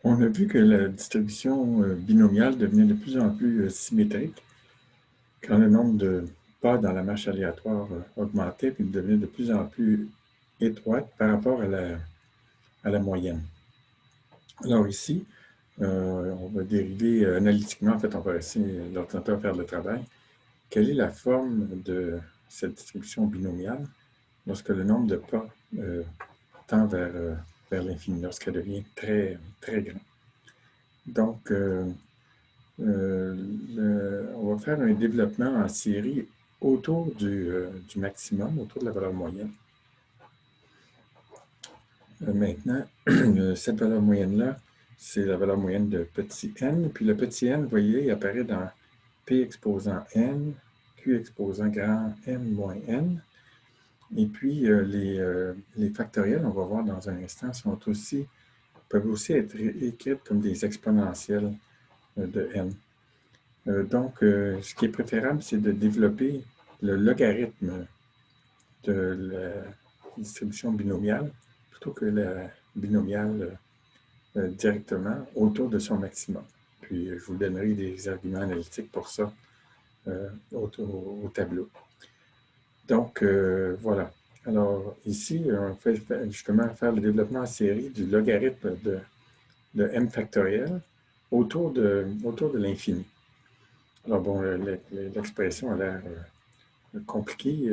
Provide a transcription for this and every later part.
On a vu que la distribution binomiale devenait de plus en plus symétrique quand le nombre de pas dans la marche aléatoire augmentait, puis devenait de plus en plus étroite par rapport à la moyenne. Alors ici, on va dériver analytiquement, en fait, on va laisser l'ordinateur faire le travail. Quelle est la forme de cette distribution binomiale lorsque le nombre de pas tend vers l'infini, lorsqu'elle devient très, très grand? Donc, on va faire un développement en série autour du maximum, autour de la valeur moyenne. Maintenant, cette valeur moyenne-là, c'est la valeur moyenne de petit n. Puis le petit n, vous voyez, il apparaît dans P exposant n, Q exposant grand n moins n. Et puis, les factoriels, on va voir dans un instant, peuvent aussi être écrites comme des exponentielles de n. Donc, ce qui est préférable, c'est de développer le logarithme de la distribution binomiale plutôt que la binomiale directement autour de son maximum. Puis, je vous donnerai des arguments analytiques pour ça au tableau. Donc, voilà. Alors, ici, on fait justement faire le développement en série du logarithme de m factoriel autour de l'infini. Alors, bon, l'expression a l'air compliquée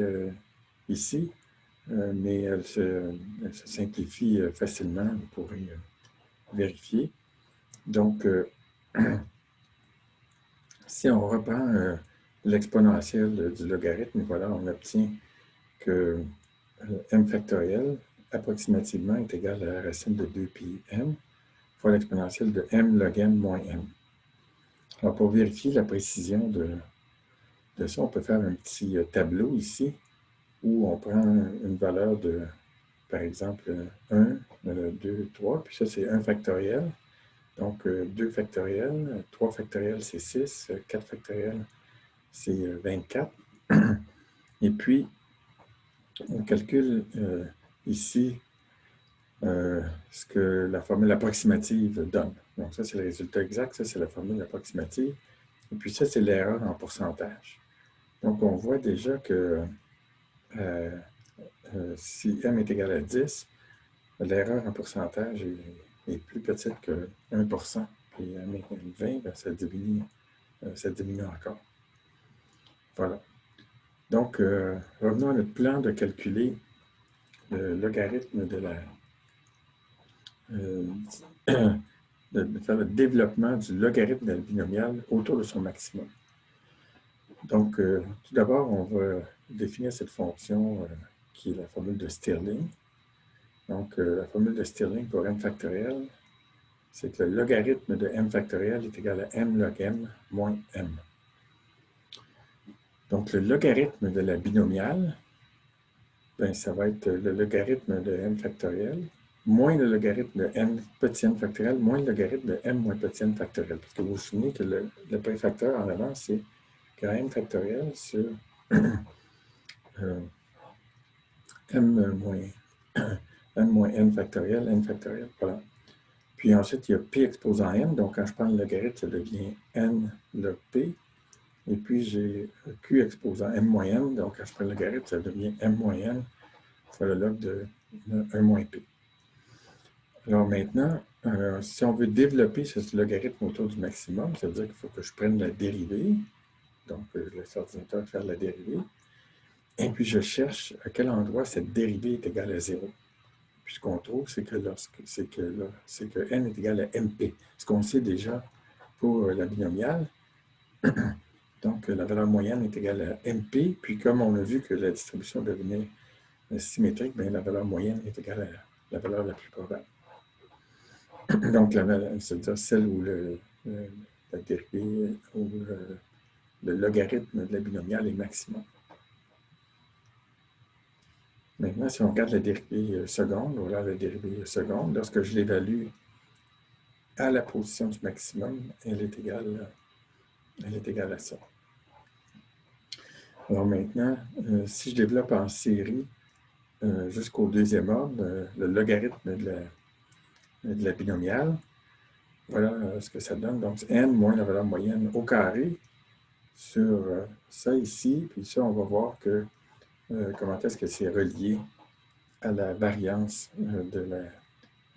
ici, mais elle se simplifie facilement, vous pourrez vérifier. Donc, si on reprend l'exponentielle du logarithme, voilà, on obtient que m factoriel, approximativement, est égal à la racine de 2pi m fois l'exponentielle de m log n moins m. Alors, pour vérifier la précision de ça, on peut faire un petit tableau ici où on prend une valeur de, par exemple, 1, 2, 3, puis ça, c'est 1 factoriel. Donc, 2 factoriel, 3 factoriel, c'est 6, 4 factoriel, c'est 24. Et puis, on calcule ici ce que la formule approximative donne. Donc, ça, c'est le résultat exact. Ça, c'est la formule approximative. Et puis, ça, c'est l'erreur en pourcentage. Donc, on voit déjà que si m est égal à 10, l'erreur en pourcentage est plus petite que 1%. Puis m est égal à 20, ben, ça diminue encore. Voilà. Donc, revenons à notre plan de calculer le logarithme de faire le développement du logarithme de la binomiale autour de son maximum. Donc, tout d'abord, on va définir cette fonction qui est la formule de Stirling. Donc, la formule de Stirling pour m factoriel, c'est que le logarithme de m factoriel est égal à m log m moins m. Donc, le logarithme de la binomiale, ben, ça va être le logarithme de m factoriel moins le logarithme de m petit n factoriel moins le logarithme de m moins petit n factoriel. Parce que vous vous souvenez que le préfacteur en avant, c'est grand m factoriel sur m moins n factoriel, voilà. Puis ensuite, il y a p exposant n, donc quand je prends le logarithme, ça devient n log p. Et puis j'ai q exposant m moins n, donc quand je prends le logarithme, ça devient m moins n fois le log de 1 moins p. Alors maintenant, si on veut développer ce logarithme autour du maximum, ça veut dire qu'il faut que je prenne la dérivée. Donc, je laisse l'ordinateur faire la dérivée. Et puis, je cherche à quel endroit cette dérivée est égale à 0. Puis, ce qu'on trouve, c'est que n est égal à mp. Ce qu'on sait déjà pour la binomiale. Donc, la valeur moyenne est égale à mp. Puis, comme on a vu que la distribution devenait symétrique, bien, la valeur moyenne est égale à la valeur la plus probable. Donc, c'est-à-dire celle où la dérivée ou le logarithme de la binomiale est maximum. Maintenant, si on regarde la dérivée seconde, voilà la dérivée seconde, lorsque je l'évalue à la position du maximum, elle est égale à ça. Alors maintenant, si je développe en série jusqu'au deuxième ordre, le logarithme de la binomiale, voilà ce que ça donne. Donc, n moins la valeur moyenne au carré sur ça ici. Puis ça, on va voir que comment est-ce que c'est relié à la variance de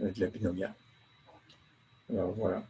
la binomiale. Alors, voilà.